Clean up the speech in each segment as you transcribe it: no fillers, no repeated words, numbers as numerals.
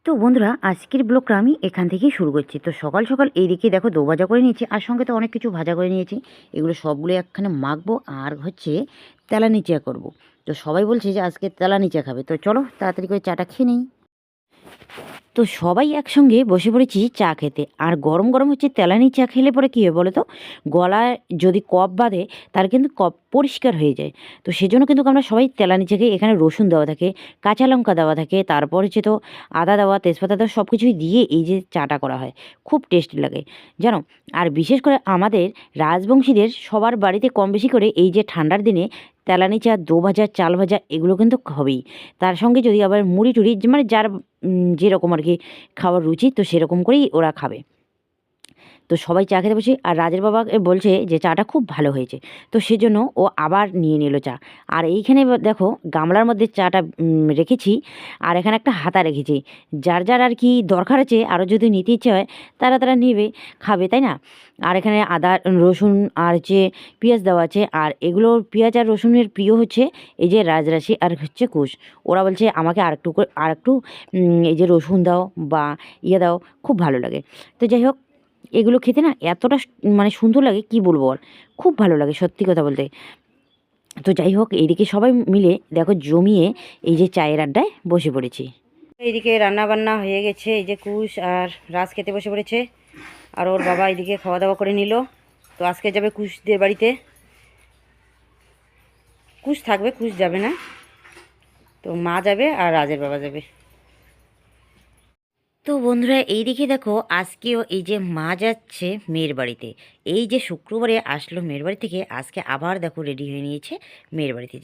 তো বন্ধুরা, আজকের ব্লগটা আমি এখান থেকেই শুরু করছি। তো সকাল সকাল এইদিকে দেখো দো ভাজা করে নিয়েছি, আর সঙ্গে তো অনেক কিছু ভাজা করে নিয়েছি। এগুলো সবগুলো একখানে মাখবো আর হচ্ছে তেলানি চা করবো। তো সবাই বলছে যে আজকে তেলানি চা খাবে, তো চলো তাড়াতাড়ি করে চাটা খেয়ে নিই। তো সবাই একসঙ্গে বসে পড়েছি চা খেতে, আর গরম গরম হচ্ছে তেলানি চা খেলে পরে কী হয় বলো তো, গলায় যদি কফ বাঁধে তাহলে কিন্তু কফ পরিষ্কার হয়ে যায়। তো সেজন্য কিন্তু আমরা সবাই তেলানি চা খাই। এখানে রসুন দেওয়া থাকে, কাঁচা লঙ্কা দেওয়া থাকে, তারপর হচ্ছে তো আদা দেওয়া, তেজপাতা দেওয়া, সব কিছুই দিয়ে এই যে চাটা করা হয়, খুব টেস্টি লাগে জানো। আর বিশেষ করে আমাদের রাজবংশীদের সবার বাড়িতে কম বেশি করে এই যে ঠান্ডার দিনে তেলানি চা, দো ভাজা, চাল ভাজা এগুলো কিন্তু হবেই। তার সঙ্গে যদি আবার মুড়ি টুড়ি, মানে যার যেরকম আর কি খাওয়ার রুচি, তো সেরকম করেই ওরা খাবে। তো সবাই চা খেতে বসি, আর রাজের বাবা বলছে যে চাটা খুব ভালো হয়েছে, তো সেজন্য ও আবার নিয়ে নিল চা। আর এইখানে দেখো গামলার মধ্যে চাটা রেখেছি, আর এখানে একটা হাতা রেখেছি। যার যার আর কি দরকার আছে, আরও যদি নিতে ইচ্ছে হয় তারা তারা নেবে, খাবে, তাই না। আর এখানে আদা, রসুন আর হচ্ছে পেঁয়াজ দেওয়া আছে। আর এগুলো পেঁয়াজ আর রসুনের প্রিয় হচ্ছে এই যে রাজরাশি আর হচ্ছে কুশ। ওরা বলছে আমাকে আর একটু এই যে রসুন দাও বা ইয়ে দাও, খুব ভালো লাগে। তো যাই হোক, এগুলো খেতে না এতটা মানে সুন্দর লাগে, কি বলবো আর, খুব ভালো লাগে সত্যি কথা বলতে। তো যাই হোক, এইদিকে সবাই মিলে দেখো জমিয়ে এই যে চায়ের আড্ডায় বসে পড়েছি। এইদিকে রান্না বান্না হয়ে গেছে, এই যে কুশ আর রাজ খেতে বসে পড়েছে, আর ওর বাবা এইদিকে খাওয়া দাওয়া করে নিল। তো আজকে যাবে কুশদের বাড়িতে, কুশ থাকবে, কুশ যাবে না। তো মা যাবে আর রাজের বাবা যাবে। তো বন্ধুরা, এইদিকে দেখো আজকেও এই যে মা যাচ্ছে মেয়ের বাড়িতে। এই যে শুক্রবারে আসলো মেয়ের বাড়ি থেকে, আজকে আবার দেখো রেডি হয়ে নিয়েছে, মেয়ের বাড়িতে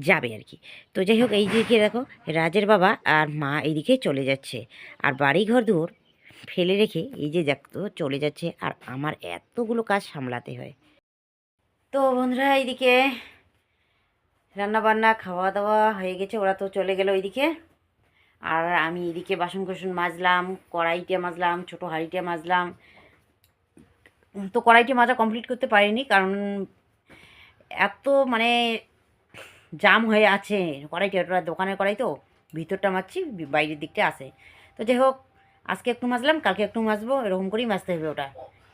যাবে আর কি। তো যাই হোক, এই দিকে দেখো রাজের বাবা আর মা এইদিকে চলে যাচ্ছে, আর বাড়ি ঘর দূর ফেলে রেখে এই যে দেখো চলে যাচ্ছে, আর আমার এতগুলো কাজ সামলাতে হয়। তো বন্ধুরা, এইদিকে রান্না বান্না খাওয়া দাওয়া হয়ে গেছে, ওরা তো চলে গেল ওইদিকে। আর আমি এদিকে বাসন কোসন মাজলাম, কড়াইটা মাজলাম, ছোটো হাঁড়িটা মাজলাম। তো কড়াইটা মাজা কমপ্লিট করতে পারিনি, কারণ এত মানে জাম হয়ে আছে কড়াইটা। ওটা দোকানের কড়াই তো, ভিতরটা মাজছি, বাইরের দিকটা আছে। তো যাই হোক, আজকে একটু মাজলাম, কালকে একটু মাজবো, এরকম করেই মাজতে হবে। ওটা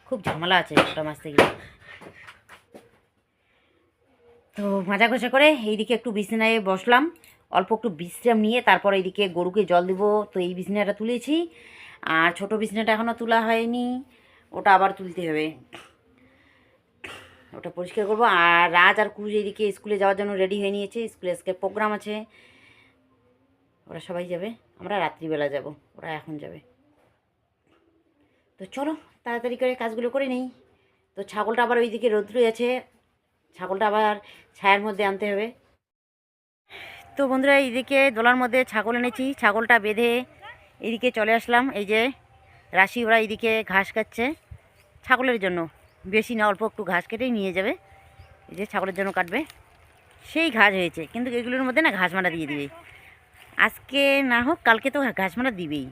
খুব ঝামেলা আছে ওটা মাজতে গেলে। তো মাজা ঘষা করে এইদিকে একটু বিছানায় বসলাম, অল্প একটু বিশ্রাম নিয়ে তারপর এইদিকে গরুকে জল দেব। তো এই বিছানাটা তুলেছি, আর ছোট বিছানাটা এখনও তোলা হয়নি, ওটা আবার তুলতে হবে, ওটা পরিষ্কার করবো। আর রাজ আর কুশ এইদিকে স্কুলে যাওয়ার জন্য রেডি হয়ে নিয়েছে, স্কুলে আজকে প্রোগ্রাম আছে, ওরা সবাই যাবে, আমরা রাত্রিবেলা যাব, ওরা এখন যাবে। তো চলো তাড়াতাড়ি করে কাজগুলো করে নেই। তো ছাগলটা আবার ওইদিকে রৌদ্রে আছে, ছাগলটা আবার ছায়ার মধ্যে আনতে হবে। তো বন্ধুরা, এইদিকে দোলার মধ্যে ছাগল এনেছি, ছাগলটা বেঁধে এইদিকে চলে আসলাম। এই যে রাশি ওরা এইদিকে ঘাস কাটছে ছাগলের জন্য, বেশি না, অল্প একটু ঘাস কেটেই নিয়ে যাবে। এই যে ছাগলের জন্য কাটবে, সেই ঘাস হয়েছে, কিন্তু এগুলোর মধ্যে না ঘাস মারা দিয়ে দিবে, আজকে না হোক কালকে তো ঘাস মারা দিবেই।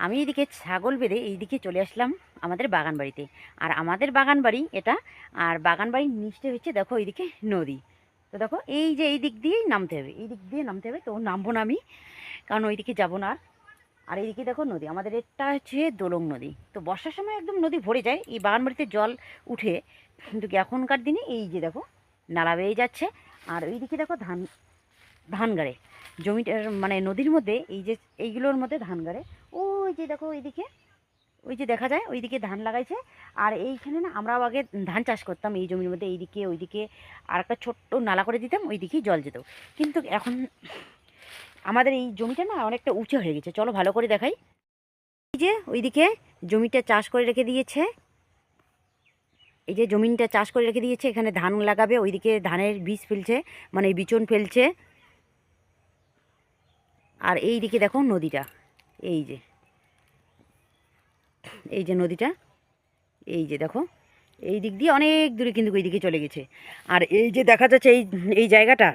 আমি এইদিকে ছাগল বেঁধে এইদিকে চলে আসলাম আমাদের বাগান বাড়িতে। আর আমাদের বাগান বাড়ি এটা, আর বাগান বাড়ির নিচে হচ্ছে দেখো এইদিকে নদী। তো দেখো এই যে এই দিক দিয়েই নামতে হবে, এই দিক দিয়ে নামতে হবে। তো নামবো না আমি, কারণ ওইদিকে যাবো না। আর এইদিকে দেখো নদী, আমাদের এটা হচ্ছে দোলং নদী। তো বর্ষার সময় একদম নদী ভরে যায়, এই বাগান বাড়িতে জল উঠে, কিন্তু এখনকার দিনে এই যে দেখো নালা বেয়ে যাচ্ছে। আর ওইদিকে দেখো ধান ধান গাড়ে জমিটার, মানে নদীর মধ্যে এই যে এইগুলোর মধ্যে ধান গাড়ে। ওই যে দেখো ওইদিকে, ওই যে দেখা যায় ওইদিকে ধান লাগাইছে। আর এইখানে না আমরাও আগে ধান চাষ করতাম এই জমির মধ্যে, এইদিকে ওইদিকে আর একটা ছোট্ট নালা করে দিতাম, ওইদিকেই জল যেত। কিন্তু এখন আমাদের এই জমিটা না অনেকটা উঁচু হয়ে গেছে, চলো ভালো করে দেখাই। এই যে ওইদিকে জমিটা চাষ করে রেখে দিয়েছে, এই যে জমিনটা চাষ করে রেখে দিয়েছে, এখানে ধান লাগাবে, ওইদিকে ধানের বীজ ফেলছে, মানে বিচন ফেলছে। আর এই দিকে দেখো নদীটা, এই যে এই যে নদীটা, এই যে দেখো এই দিক দিয়ে অনেক দূরে কিন্তু ওই দিকে চলে গেছে। আর এই যে দেখা যাচ্ছে এই এই জায়গাটা,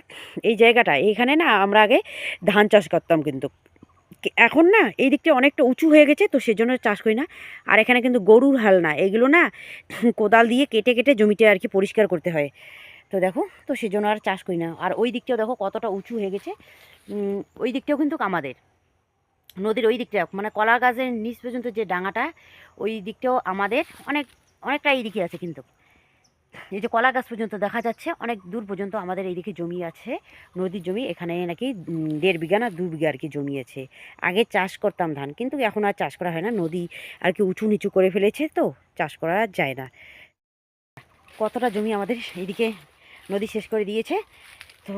এই জায়গাটা এইখানে না আমরা আগে ধান চাষ করতাম, কিন্তু এখন না এই দিকটা অনেকটা উঁচু হয়ে গেছে, তো সেজন্য চাষ করি না। আর এখানে কিন্তু গরুর হাল না, এগুলো না কোদাল দিয়ে কেটে কেটে জমিটা আর কি পরিষ্কার করতে হয়। তো দেখো, তো সেজন্য আর চাষ করি না। আর ওই দিকটাও দেখো কতটা উঁচু হয়ে গেছে। ওই দিকটাও কিন্তু আমাদের নদীর ওই দিকটা, মানে কলা গাছের নিচ পর্যন্ত যে ডাঙাটা, ওই দিকটাও আমাদের অনেকটা এই দিকে আছে। কিন্তু এই যে কলা গাছ পর্যন্ত দেখা যাচ্ছে, অনেক দূর পর্যন্ত আমাদের এইদিকে জমি আছে, নদীর জমি। এখানে নাকি 1.5 বিঘা না 2 বিঘা আর কি জমি আছে। আগে চাষ করতাম ধান, কিন্তু এখন আর চাষ করা হয় না, নদী আর কি উঁচু নিচু করে ফেলেছে, তো চাষ করা যায় না। কতটা জমি আমাদের এইদিকে নদী শেষ করে দিয়েছে। তো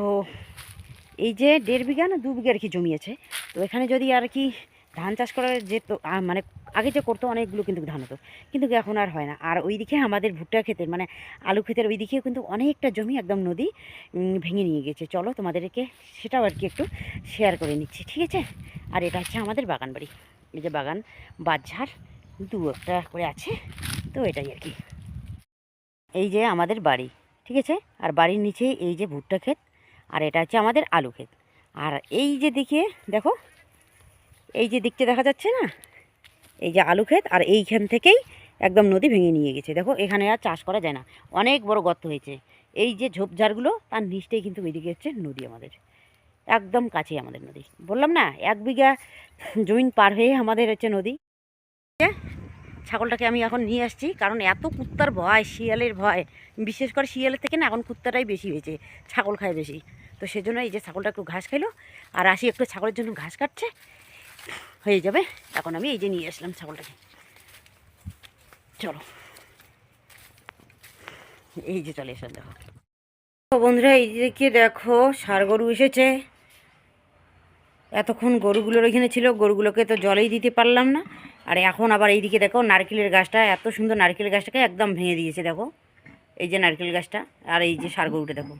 এই যে 1.5 বিঘা না 2 বিঘা আর কি জমি আছে। তো এখানে যদি আর কি ধান চাষ করা যেত, মানে আগে যে করতো অনেকগুলো কিন্তু ধান হতো, কিন্তু এখন আর হয় না। আর ওইদিকে আমাদের ভুট্টা ক্ষেতের, মানে আলু ক্ষেতের ওই দিকেও কিন্তু অনেকটা জমি একদম নদী ভেঙে নিয়ে গেছে। চলো তোমাদেরকে সেটাও আর কি একটু শেয়ার করে নিচ্ছি, ঠিক আছে। আর এটা হচ্ছে আমাদের বাগান বাড়ি। এই যে বাগান বাজার 2-একটা করে আছে, তো এটাই আর কি। এই যে আমাদের বাড়ি, ঠিক আছে। আর বাড়ির নিচে এই যে ভুট্টা ক্ষেত, আর এটা হচ্ছে আমাদের আলু ক্ষেত। আর এই যে দিকে দেখো, এই যে দিকটা দেখা যাচ্ছে না, এই যে আলু ক্ষেত, আর এইখান থেকেই একদম নদী ভেঙে নিয়ে গেছে। দেখো এখানে আর চাষ করা যায় না, অনেক বড় গর্ত হয়েছে। এই যে ঝোপঝাড়গুলো, তার নিচটাই কিন্তু ওইদিকে হচ্ছে নদী আমাদের, একদম কাছেই আমাদের নদী। বললাম না, 1 বিঘা জমিন পার হয়ে আমাদের হচ্ছে নদী। ছাগলটাকে আমি এখন নিয়ে আসছি, কারণ এত কুত্তার ভয়, শিয়ালের ভয়, বিশেষ করে শিয়ালের থেকে না এখন কুত্তাটাই বেশি হয়েছে, ছাগল খায় বেশি। তো সেজন্য এই যে ছাগলটা একটু ঘাস খাইলো, আর আসি একটু ছাগলের জন্য ঘাস কাটছে, হয়ে যাবে। এখন আমি এই যে নিয়ে আসলাম ছাগলটাকে, চলো। এই যে চলে এসলাম, দেখো বন্ধুরা, এই দিকে দেখো ষাঁড় গরু এসেছে। এতক্ষণ গরুগুলোর ওইখানে ছিল, গরুগুলোকে তো জলেই দিতে পারলাম না। আর এখন আবার এইদিকে দেখো নারকেলের গাছটা, এত সুন্দর নারকেল গাছটাকে একদম ভেঙে দিয়েছে। দেখো এই যে নারকেল গাছটা, আর এই যে ষাঁড় গরুটা দেখো।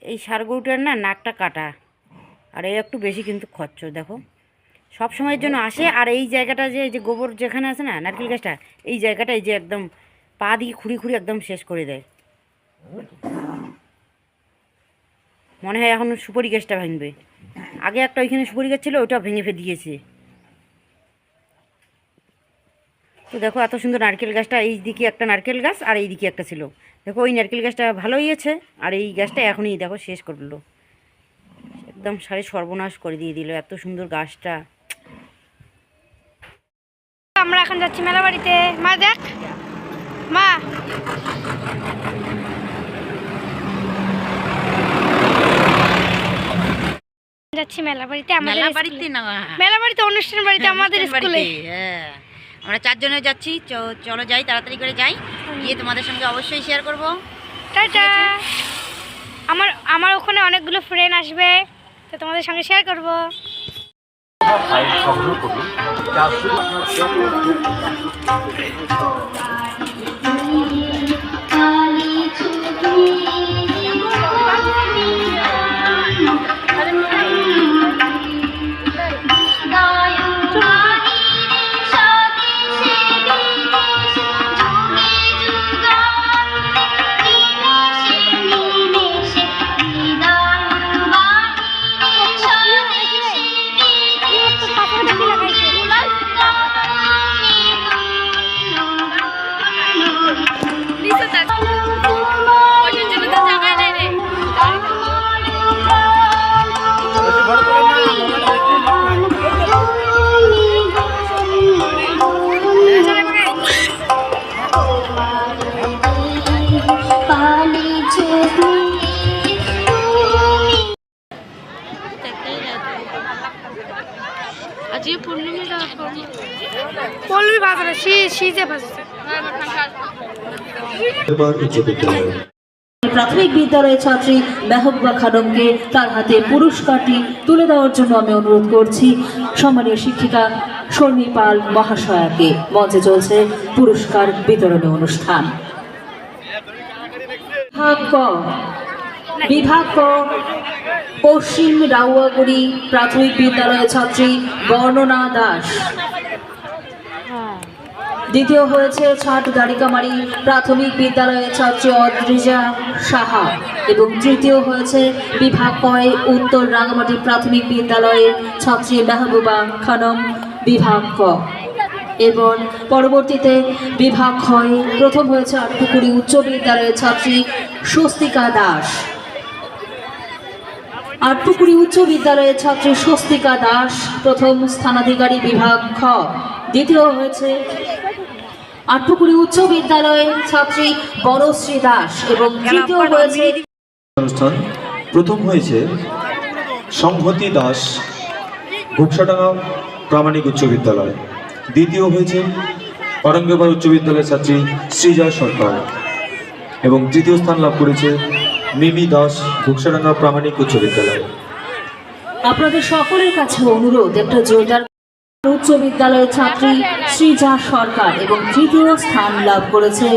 এই ষাঁড় গরুটার না নাকটা কাটা, আর এই একটু বেশি কিন্তু খচ্চর। দেখো সব সময়ের জন্য আসে, আর এই জায়গাটা যে গোবর যেখানে আছে না নারকেল গাছটা, এই জায়গাটা এই যে একদম পা দিয়ে খুঁড়ি খুঁড়ি একদম শেষ করে দেয়। মনে হয় এখন সুপারি গাছটা ভাঙবে। আগে একটা ওইখানে সুপারি গাছ ছিল, ওইটা ভেঙে ফেলে দিয়েছে। তো দেখো এত সুন্দর নারকেল গাছটা, এই দিকে একটা নারকেল গাছ আর এই দিকে একটা ছিল। দেখো ওই নারকেল গাছটা ভালোই আছে, আর এই গাছটা এখনই দেখো শেষ করলো, একদম সারে সর্বনাশ করে দিয়ে দিল এত সুন্দর গাছটা। আমরা এখন যাচ্ছি মেলা বাড়িতে। মা দেখ, মা যাচ্ছি মেলা বাড়িতে, আমাদের মেলা বাড়িতে না, মেলা বাড়িতে অনুষ্ঠান বাড়িতে আমাদের স্কুলে। হ্যাঁ, আমরা 4 জনে যাচ্ছি। চলো যাই, তাড়াতাড়ি করে যাই, গিয়ে তোমাদের সঙ্গে অবশ্যই শেয়ার করব। টাটা। আমার ওখানে অনেকগুলো ফ্রেন্ড আসবে, তো তোমাদের সঙ্গে শেয়ার করব। পল্লবী বাজারে শীতে বাজছে। প্রাথমিক বিদ্যালয়ের ছাত্রী মেহবুবা খানমকে তার হাতে পুরস্কারটি তুলে দেওয়ার জন্য আমি অনুরোধ করছি সম্মানীয় শিক্ষিকা শর্মী পাল মহাশয়াকে। মঞ্চে চলছে পুরস্কার বিতরণী অনুষ্ঠান। বিভাগ ক পশ্চিম রাউয়াগুড়ি প্রাথমিক বিদ্যালয়ের ছাত্রী বর্ণনা দাস। দ্বিতীয় হয়েছে ছাট দাড়িকামারি প্রাথমিক বিদ্যালয়ের ছাত্রী অদ্রিজা সাহা, এবং তৃতীয় হয়েছে বিভাগ কয় উত্তর রাঙামাটি প্রাথমিক বিদ্যালয়ের ছাত্রী মেহবুবা খানম, বিভাগ ক। এরপর পরবর্তীতে বিভাগ ক্ষয় প্রথম হয়েছে আটপুকুরি উচ্চ বিদ্যালয়ের ছাত্রী স্বস্তিকা দাস। আটপুকুরি উচ্চ বিদ্যালয়ের ছাত্রী স্বস্তিকা দাস প্রথম স্থানাধিকারী বিভাগ খ। দ্বিতীয় হয়েছে আটপুকুরি উচ্চ বিদ্যালয়ের ছাত্রী বনশ্রী দাস এবং তৃতীয় হয়েছে অনুষ্ঠান প্রথম হয়েছে সংহতি দাস ঘুপসাডাঙ্গা প্রামাণিক উচ্চ বিদ্যালয়, দ্বিতীয় হয়েছে অরঙ্গেবাদ উচ্চ বিদ্যালয়ের ছাত্রী সৃজা সরকার এবং তৃতীয় স্থান লাভ করেছে মিমি দাস ঘুপসাডাঙ্গা প্রামাণিক উচ্চ বিদ্যালয়। আপনাদের সকলের কাছে অনুরোধ একটা জোরদার উচ্চ বিদ্যালয়ের ছাত্রী সৃজা সরকার এবং তৃতীয় স্থান লাভ করেছে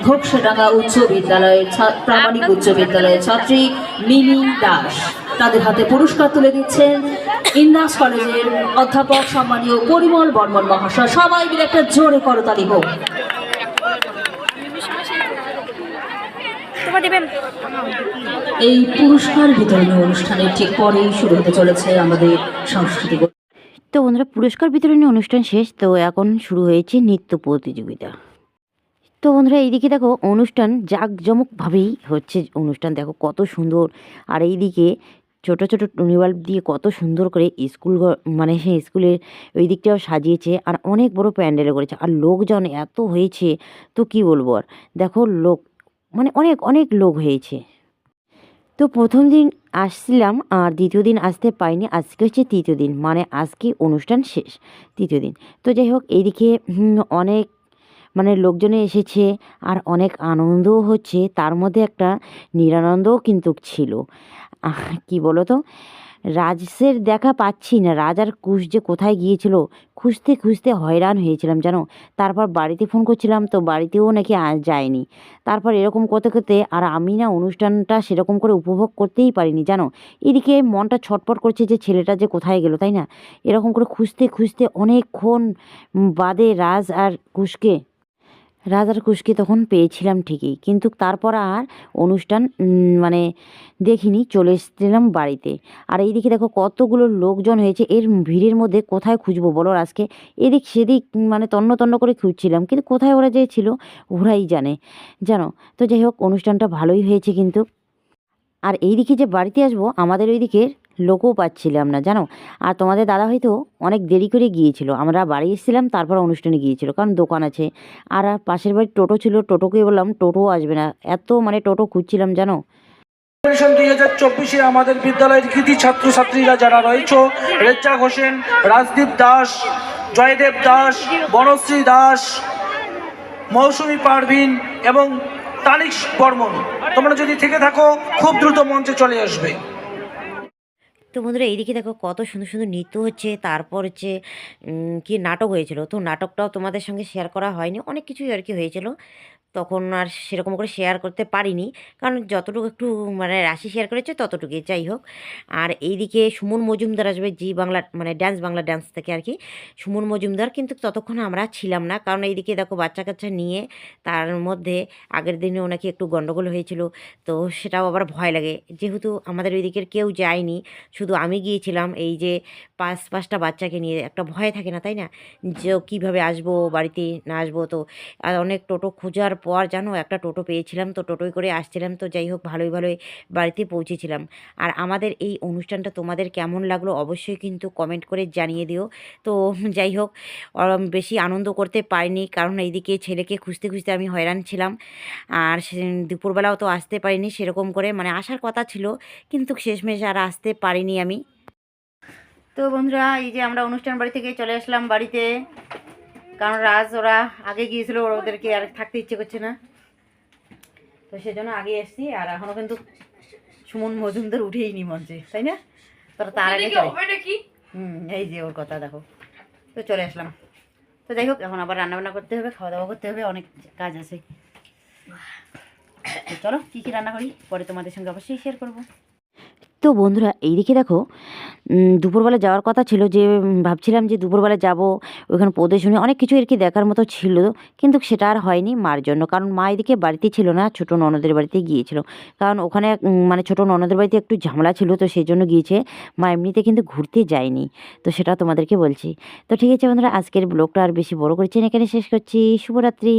ঘোকসাডাঙ্গা উচ্চ বিদ্যালয়ের প্রামাণিক উচ্চ বিদ্যালয়ের ছাত্রী মিমি দাস। তাদের হাতে পুরস্কার তুলে দিচ্ছেন ইন্দাস কলেজের অধ্যাপক সম্মানীয় পরিমল বর্মন মহাশয়। সবাই মিলে একটা জোরে করতালি হোক। এই পুরস্কার বিতরণী অনুষ্ঠানের ঠিক পরেই শুরু হতে চলেছে আমাদের সাংস্কৃতিক। তো বন্ধুরা, পুরস্কার বিতরণী অনুষ্ঠান শেষ, তো এখন শুরু হয়েছে নৃত্য প্রতিযোগিতা। তো বন্ধুরা, এইদিকে দেখো অনুষ্ঠান জাঁকজমকভাবেই হচ্ছে। অনুষ্ঠান দেখো কত সুন্দর, আর এইদিকে ছোটো ছোটো টুনি বাল্ব দিয়ে কত সুন্দর করে স্কুল মানে সেই স্কুলের ওই দিকটাও সাজিয়েছে, আর অনেক বড় প্যান্ডেলও করেছে, আর লোকজন এত হয়েছে তো কি বলবো। আর দেখো লোক মানে অনেক অনেক লোক হয়েছে। তো প্রথম দিন আসছিলাম আর দ্বিতীয় দিন আসতে পাইনি, আজকে হচ্ছে তৃতীয় দিন, মানে আজকে অনুষ্ঠান শেষ, তৃতীয় দিন। তো যাই হোক, এইদিকে অনেক মানে লোকজনে এসেছে আর অনেক আনন্দও হচ্ছে, তার মধ্যে একটা নিরানন্দও কিন্তু ছিল। কি বলো তো, রাজের দেখা পাচ্ছি না, রাজ আর কুশ যে কোথায় গিয়েছিল খুঁজতে খুঁজতে হয়রান হয়েছিলাম জানো। তারপর বাড়িতে ফোন করছিলাম, তো বাড়িতেও নাকি যায়নি। তারপর এরকম করতে করতে আর আমি না অনুষ্ঠানটা সেরকম করে উপভোগ করতেই পারিনি জানো। এদিকে মনটা ছটপট করছে যে ছেলেটা যে কোথায় গেল, তাই না। এরকম করে খুঁজতে খুঁজতে অনেকক্ষণ বাদে রাজ আর কুশকে তখন পেয়েছিলাম ঠিকই, কিন্তু তারপর আর অনুষ্ঠান মানে দেখিনি, চলে এসেছিলাম বাড়িতে। আর এইদিকে দেখো কতগুলো লোকজন হয়েছে, এর ভিড়ের মধ্যে কোথায় খুঁজবো বলো আজকে। এদিক সেদিক মানে তন্ন তন্ন করে খুঁজছিলাম, কিন্তু কোথায় ওরা যে ছিল ওরাই জানো। তো যাই হোক, অনুষ্ঠানটা ভালোই হয়েছে কিন্তু। আর এইদিকে যে বাড়িতে আসবো, আমাদের ওইদিকে লোকও পাচ্ছিলাম না জানো। আর তোমাদের দাদা হয়তো অনেক দেরি করে গিয়েছিল, আমরা বাড়ি এসেছিলাম তারপর অনুষ্ঠানে গিয়েছিল, কারণ দোকান আছে। আর পাশের বাড়ির টোটো ছিল, টোটোকে বললাম টোটো আসবে না, এত মানে টোটো খুঁজছিলাম জানো। 2024 আমাদের বিদ্যালয়ের কৃতি ছাত্রছাত্রীরা যারা রয়েছে, রেজ্জাক হোসেন, রাজদীপ দাস, জয়দেব দাস, বনশ্রী দাস, মৌসুমী পারভিন এবং তানিশ বর্মন, তোমরা যদি থেকে থাকো খুব দ্রুত মঞ্চে চলে আসবে। তো বন্ধুরা, এইদিকে দেখো কত সুন্দর সুন্দর নৃত্য হচ্ছে, তারপর হচ্ছে কি নাটক হয়েছিল। তো নাটকটাও তোমাদের সঙ্গে শেয়ার করা হয়নি, অনেক কিছুই আর কি হয়েছিল, তখন আর সেরকম করে শেয়ার করতে পারিনি, কারণ যতটুকু একটু মানে রাশি শেয়ার করেছে ততটুকুই। যাই হোক, আর এইদিকে সুমন মজুমদার আসবে জি বাংলা মানে বাংলা ড্যান্স থেকে আর কি, সুমন মজুমদার, কিন্তু ততক্ষণ আমরা ছিলাম না, কারণ এইদিকে দেখো বাচ্চা কাচ্চা নিয়ে, তার মধ্যে আগের দিনেও নাকি একটু গণ্ডগোল হয়েছিল, তো সেটাও আবার ভয় লাগে, যেহেতু আমাদের ওই দিকের কেউ যায়নি, শুধু আমি গিয়েছিলাম। এই যে পাঁচটা বাচ্চাকে নিয়ে একটা ভয় থাকে না, তাই না, যে কীভাবে আসবো, বাড়িতে না আসবো। তো আর অনেক টোটো খোঁজার পর জানো একটা টোটো পেয়েছিলাম, তো টোটোয় করে আসছিলাম। তো যাই হোক, ভালোই বাড়িতে পৌঁছেছিলাম। আর আমাদের এই অনুষ্ঠানটা তোমাদের কেমন লাগলো অবশ্যই কিন্তু কমেন্ট করে জানিয়ে দিও। তো যাই হোক, বেশি আনন্দ করতে পারিনি, কারণ এইদিকে ছেলেকে খুঁজতে খুঁজতে আমি হয়রান ছিলাম। আর দুপুরবেলাও তো আসতে পারিনি সেরকম করে, মানে আসার কথা ছিল, কিন্তু শেষমেশ আর আসতে পারিনি আমি। তো বন্ধুরা, এই যে আমরা অনুষ্ঠান বাড়ি থেকে চলে আসলাম বাড়িতে, কারণ রাজ ওরা আগে গিয়েছিল, ওদেরকে আর থাকতে ইচ্ছে করছে না, তো সেজন্য আগে এসছি। আর এখনও কিন্তু সুমন মজুমদার উঠেই নি মঞ্চে, তাই না, তোরা তার আগে এই যে ওর কথা দেখো। তো চলে আসলাম। তো যাই হোক, এখন আবার রান্নাবান্না করতে হবে, খাওয়া দাওয়া করতে হবে, অনেক কাজ আছে। চলো কী কী রান্না করি পরে তোমাদের সঙ্গে অবশ্যই শেয়ার করবো। তো বন্ধুরা এইদিকে দেখো দুপুরবেলা যাওয়ার কথা ছিল, যে ভাবছিলাম যে দুপুরবেলা যাব, ওইখানে প্রদর্শনী অনেক কিছু আর কি দেখার মতো ছিল, কিন্তু সেটা আর হয়নি মার জন্য। কারণ মা এদিকে বাড়িতে ছিল না, ছোটো ননদের বাড়িতে গিয়েছিল। কারণ ওখানে মানে ছোটো ননদের বাড়িতে একটু ঝামেলা ছিল, তো সেই জন্য গিয়েছে। মা এমনিতে কিন্তু ঘুরতে যায়নি, তো সেটা তোমাদেরকে বলছি। তো ঠিক আছে বন্ধুরা, আজকের ব্লগটা আর বেশি বড় করছি না, এখানে শেষ করছি। শুভরাত্রি।